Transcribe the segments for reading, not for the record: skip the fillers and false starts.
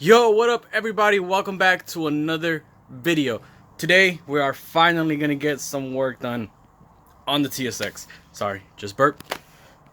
Yo, what up everybody? Welcome back to another video. Today we are finally gonna get some work done on the TSX. Sorry, just burped.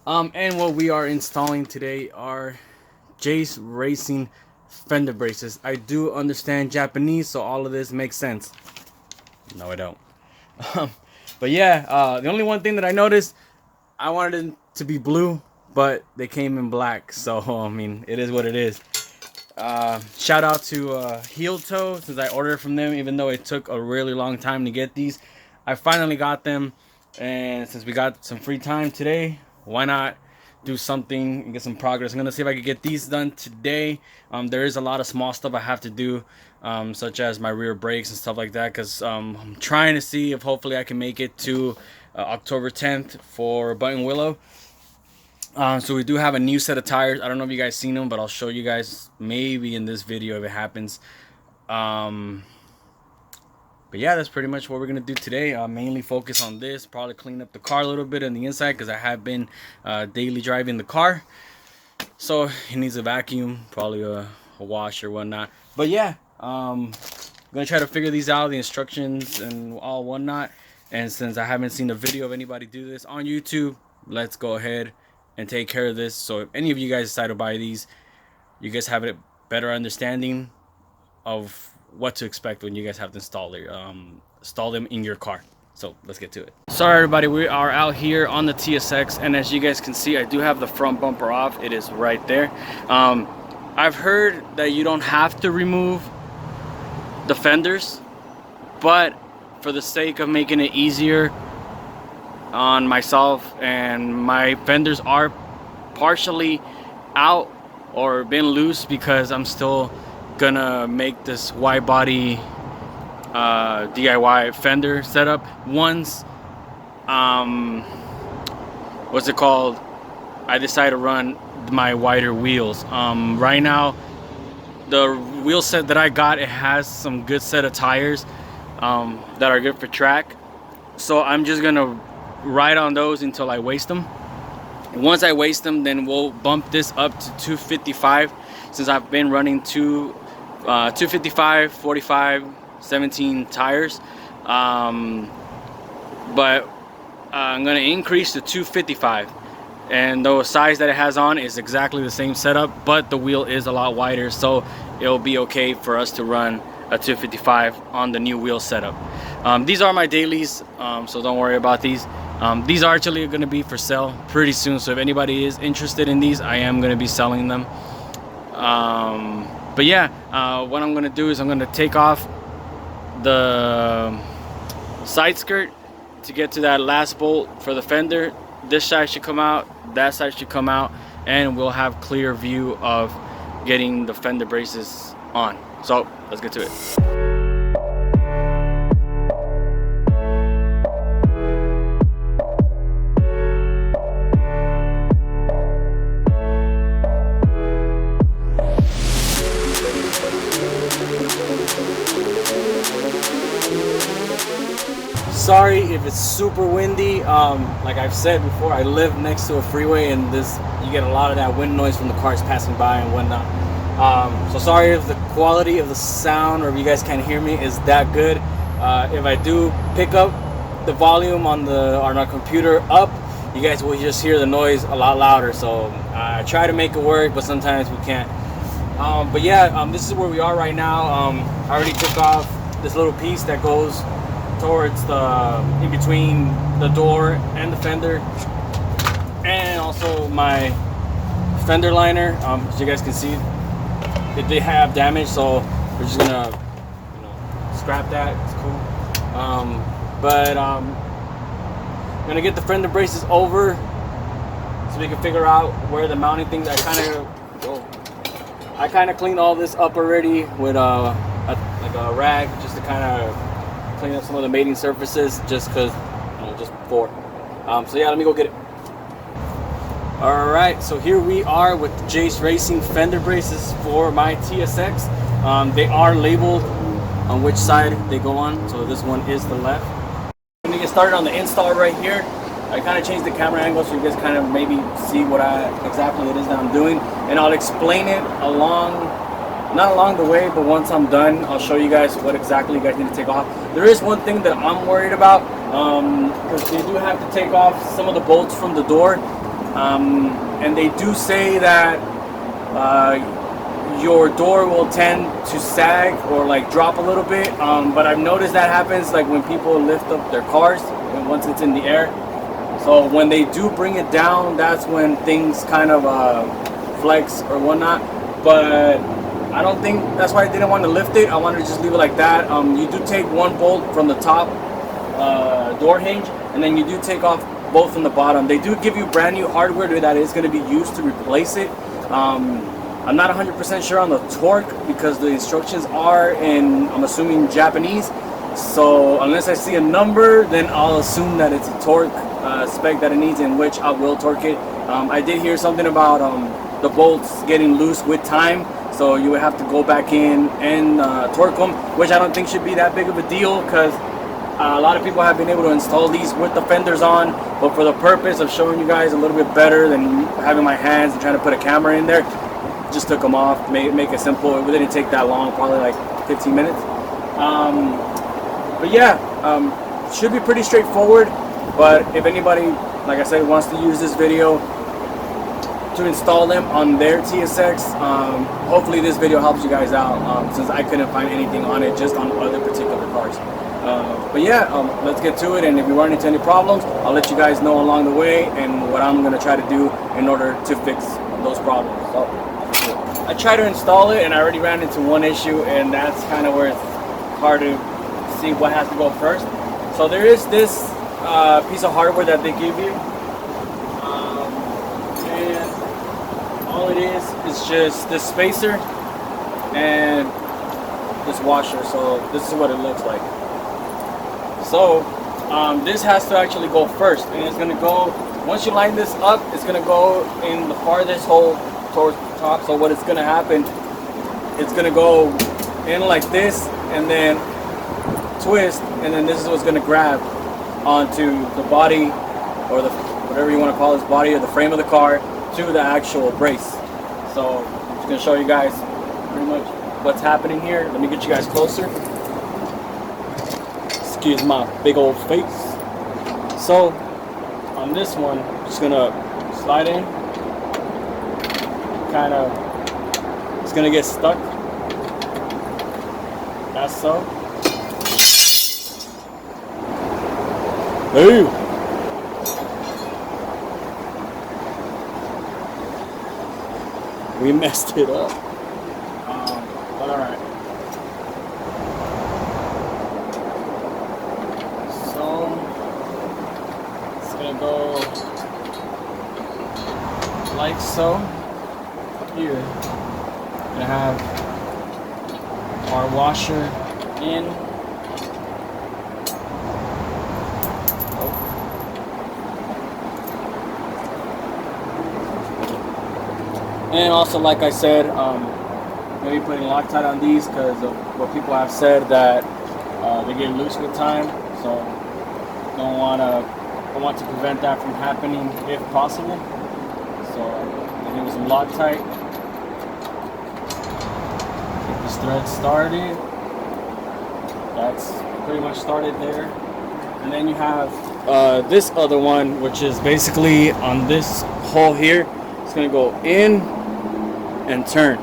And what we are installing today are Jace Racing fender braces. I do understand Japanese, so all of this makes sense. No, I don't. But yeah, the only one thing that I noticed, I wanted it to be blue, but they came in black. So I mean, it is what it is. Shout out to Heel Toe, since I ordered from them, even though it took a really long time to get these. I finally got them, and since we got some free time today, why not do something and get some progress. I'm gonna see if I can get these done today. There is a lot of small stuff I have to do, such as my rear brakes and stuff like that, because I'm trying to see if hopefully I can make it to October 10th for Button Willow. So we do have a new set of tires. I don't know if you guys seen them, but I'll show you guys maybe in this video if it happens. But yeah, that's pretty much what we're gonna do today. Mainly focus on this, probably clean up the car a little bit on the inside, because I have been daily driving the car, so it needs a vacuum, probably a wash or whatnot. But yeah, I'm gonna try to figure these out, the instructions and all whatnot. And since I haven't seen a video of anybody do this on YouTube, let's go ahead and take care of this. So if any of you guys decide to buy these, you guys have a better understanding of what to expect when you guys have to install them in your car. So let's get to it. Sorry everybody, we are out here on the TSX, and as you guys can see, I do have the front bumper off. It is right there. I've heard that you don't have to remove the fenders, but for the sake of making it easier on myself, and my fenders are partially out or been loose, because I'm still gonna make this wide body DIY fender setup once what's it called, I decide to run my wider wheels. Right now the wheel set that I got, it has some good set of tires that are good for track, so I'm just gonna ride on those until I waste them. And once I waste them, then we'll bump this up to 255, since I've been running 255, 45, 17 tires. But I'm gonna increase to 255, and the size that it has on is exactly the same setup, but the wheel is a lot wider, so it'll be okay for us to run a 255 on the new wheel setup. These are my dailies, so don't worry about these. These are actually going to be for sale pretty soon, so if anybody is interested in these, I am going to be selling them. But yeah, what I'm going to do is I'm going to take off the side skirt to get to that last bolt for the fender. This side should come out, that side should come out, and we'll have clear view of getting the fender braces on. So let's get to it. Sorry if it's super windy. Like I've said before, I live next to a freeway, and you get a lot of that wind noise from the cars passing by and whatnot. So sorry if the quality of the sound, or if you guys can't hear me, is that good. If I do pick up the volume on our computer up, you guys will just hear the noise a lot louder. So I try to make it work, but sometimes we can't. But yeah, this is where we are right now. I already took off this little piece that goes towards in between the door and the fender, and also my fender liner. As you guys can see, it did have damage, so we're just gonna scrap that. It's cool. But I'm gonna get the fender braces over so we can figure out where the mounting things. I kind of cleaned all this up already with like a rag, just to kind of clean up some of the mating surfaces, just because, just before. So yeah, let me go get it. All right, so here we are with the Jace Racing fender braces for my TSX. They are labeled on which side they go on, so this one is the left. I'm gonna get started on the install right here. I kind of changed the camera angle so you guys kind of maybe see what exactly it is that I'm doing, and I'll explain it along not along the way, but once I'm done, I'll show you guys what exactly you guys need to take off. There is one thing that I'm worried about, because they do have to take off some of the bolts from the door, and they do say that your door will tend to sag or like drop a little bit, but I've noticed that happens like when people lift up their cars and once it's in the air. So when they do bring it down, that's when things kind of flex or whatnot. But I don't think that's why I didn't want to lift it. I wanted to just leave it like that. You do take one bolt from the top door hinge, and then you do take off both from the bottom. They do give you brand new hardware that is going to be used to replace it. I'm not 100% sure on the torque because the instructions are in, I'm assuming, Japanese. So unless I see a number, then I'll assume that it's a torque spec that it needs, in which I will torque it. I did hear something about the bolts getting loose with time, so you would have to go back in and torque them, which I don't think should be that big of a deal, because a lot of people have been able to install these with the fenders on, but for the purpose of showing you guys a little bit better than having my hands and trying to put a camera in there, just took them off, make it simple. It didn't take that long, probably like 15 minutes. But yeah, should be pretty straightforward. But if anybody, like I said, wants to use this video to install them on their TSX, hopefully this video helps you guys out, since I couldn't find anything on it, just on other particular cars. But yeah, let's get to it, and if you run into any problems, I'll let you guys know along the way and what I'm going to try to do in order to fix those problems. So I tried to install it, and I already ran into one issue, and that's kind of where it's hard to see what has to go first. So there is this piece of hardware that they give you, and all it is just this spacer and this washer. So this is what it looks like. So this has to actually go first, and it's going to go, once you line this up, it's going to go in the farthest hole towards the top. So what is going to happen, it's going to go in like this and then twist, and then this is what's going to grab onto the body, or the whatever you want to call this, body or the frame of the car, to the actual brace. So I'm just going to show you guys pretty much what's happening here. Let me get you guys closer. Excuse my big old face. So on this one, I'm just going to slide in, kind of, it's going to get stuck. That's so. Ooh. We messed it up. But alright. So it's gonna go like so. Here, we're gonna have our washer in. And also, like I said, maybe putting Loctite on these, because of what people have said, that they get loose with time. So I want to prevent that from happening if possible. So I'm gonna use some Loctite. Get this thread started. That's pretty much started there. And then you have this other one, which is basically on this hole here. It's gonna go in and turn.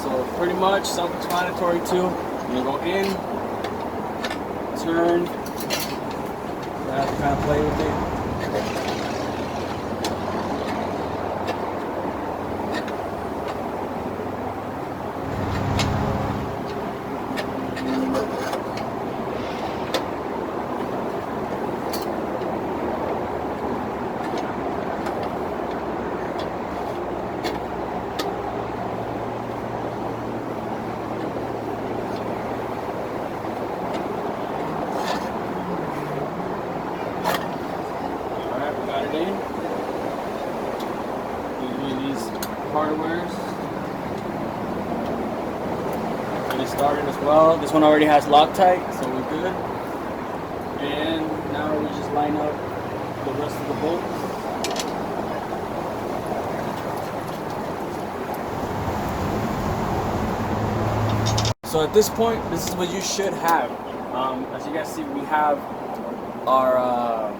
So pretty much self-explanatory too. I'm gonna go in, turn. I have to kind of play with it. Hardwares. Get it started as well. This one already has Loctite, so we're good. And now we just line up the rest of the bolts. So at this point, this is what you should have. As you guys see, we have our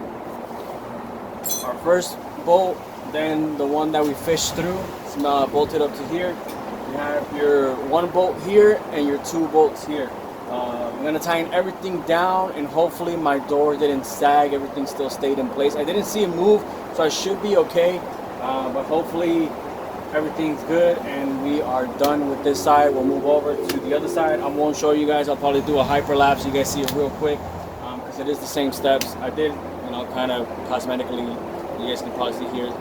first bolt, then the one that we fished through. It's bolted up to here. You have your one bolt here and your two bolts here. I'm gonna tighten everything down, and hopefully my door didn't sag. Everything still stayed in place. I didn't see it move, so I should be okay. But hopefully everything's good and we are done with this side. We'll move over to the other side. I won't show you guys. I'll probably do a hyperlapse so you guys see it real quick, because it is the same steps. I did, kind of cosmetically. You guys can probably see here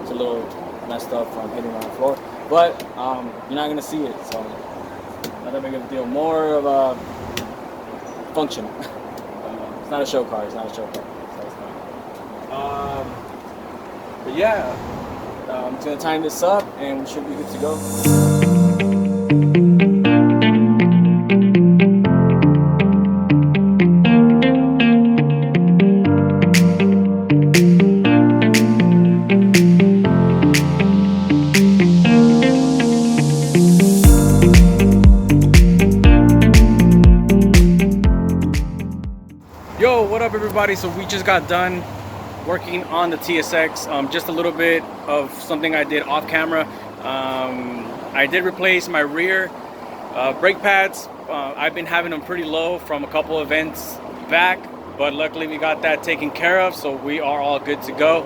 it's a little messed up from hitting on the floor, but you're not gonna see it, so not that big of a deal. More of a function. It's not a show car. It's not a show car. So it's not. But yeah, I'm just gonna tighten this up and we should be good to go. Yo, what up everybody? So we just got done working on the TSX. Just a little bit of something I did off camera. I did replace my rear brake pads. I've been having them pretty low from a couple events back, but luckily we got that taken care of, so we are all good to go.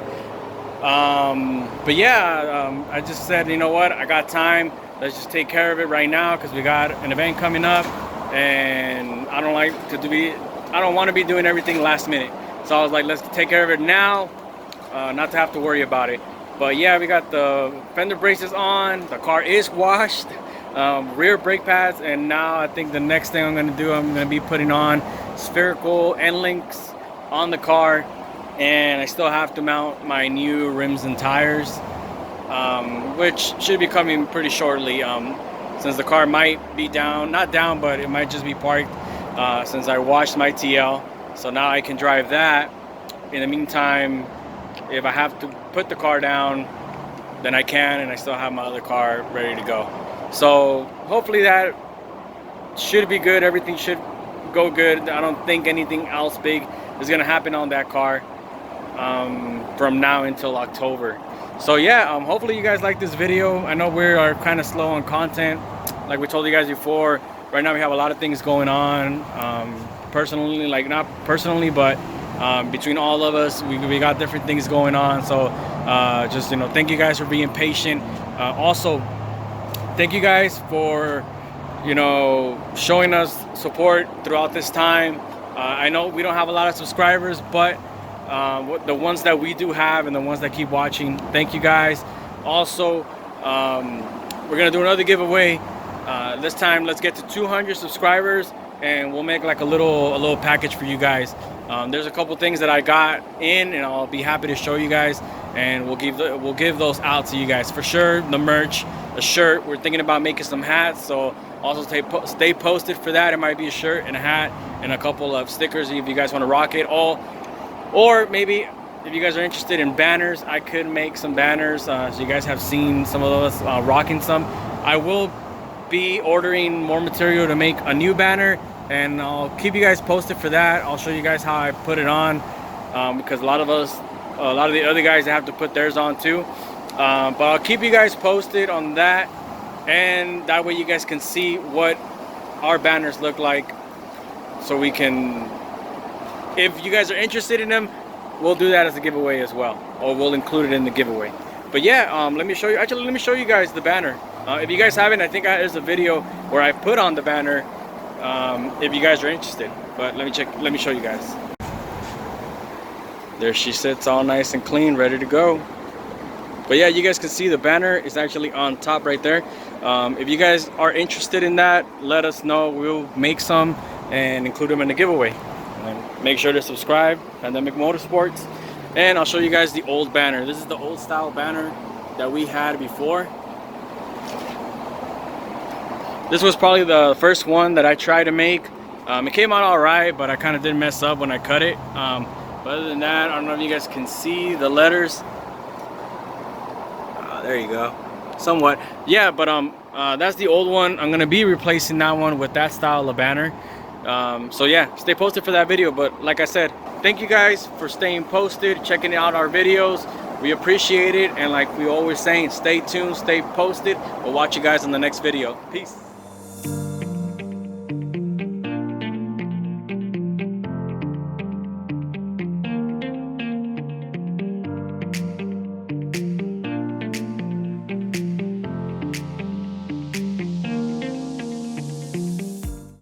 But yeah, I just said, you know what, I got time, let's just take care of it right now, because we got an event coming up and I don't want to be doing everything last minute. So I was like, let's take care of it now, not to have to worry about it. But yeah, we got the fender braces on, the car is washed, rear brake pads, and now I think the next thing I'm going to do, I'm going to be putting on spherical end links on the car, and I still have to mount my new rims and tires, which should be coming pretty shortly, since the car might be not down, but it might just be parked, since I washed my TL. So now I can drive that. In the meantime, if I have to put the car down, then I can, and I still have my other car ready to go. So hopefully that should be good. Everything should go good. I don't think anything else big is gonna happen on that car from now until October. So yeah, hopefully you guys like this video. I know we are kind of slow on content, like we told you guys before. Right now we have a lot of things going on. Personally, like not personally, but between all of us, we got different things going on. So just thank you guys for being patient. Also, thank you guys for showing us support throughout this time. I know we don't have a lot of subscribers, but the ones that we do have and the ones that keep watching, thank you guys. Also, we're gonna do another giveaway. This time, let's get to 200 subscribers, and we'll make like a little package for you guys. There's a couple things that I got in, and I'll be happy to show you guys, and we'll give those out to you guys for sure. The merch, the shirt. We're thinking about making some hats, so also stay posted for that. It might be a shirt and a hat and a couple of stickers if you guys want to rock it all. Or maybe if you guys are interested in banners, I could make some banners. So you guys have seen some of us rocking some. I will be ordering more material to make a new banner, and I'll keep you guys posted for that. I'll show you guys how I put it on, because a lot of the other guys have to put theirs on too. But I'll keep you guys posted on that, and that way you guys can see what our banners look like, so we can, if you guys are interested in them, we'll do that as a giveaway as well, or we'll include it in the giveaway. But yeah, let me show you guys the banner. If you guys haven't, I think there's a video where I put on the banner, if you guys are interested. But let me show you guys. There she sits, all nice and clean, ready to go. But yeah, you guys can see the banner is actually on top right there. If you guys are interested in that, let us know. We'll make some and include them in the giveaway. And make sure to subscribe, Pandemic Motorsports. And I'll show you guys the old banner. This is the old style banner that we had before. This was probably the first one that I tried to make. It came out all right, but I kind of did mess up when I cut it. But other than that, I don't know if you guys can see the letters. There you go, somewhat. Yeah, but That's the old one. I'm gonna be replacing that one with that style of banner. So yeah, stay posted for that video. But like I said, thank you guys for staying posted, checking out our videos. We appreciate it, and like we always saying, stay tuned, stay posted. We'll watch you guys in the next video. Peace.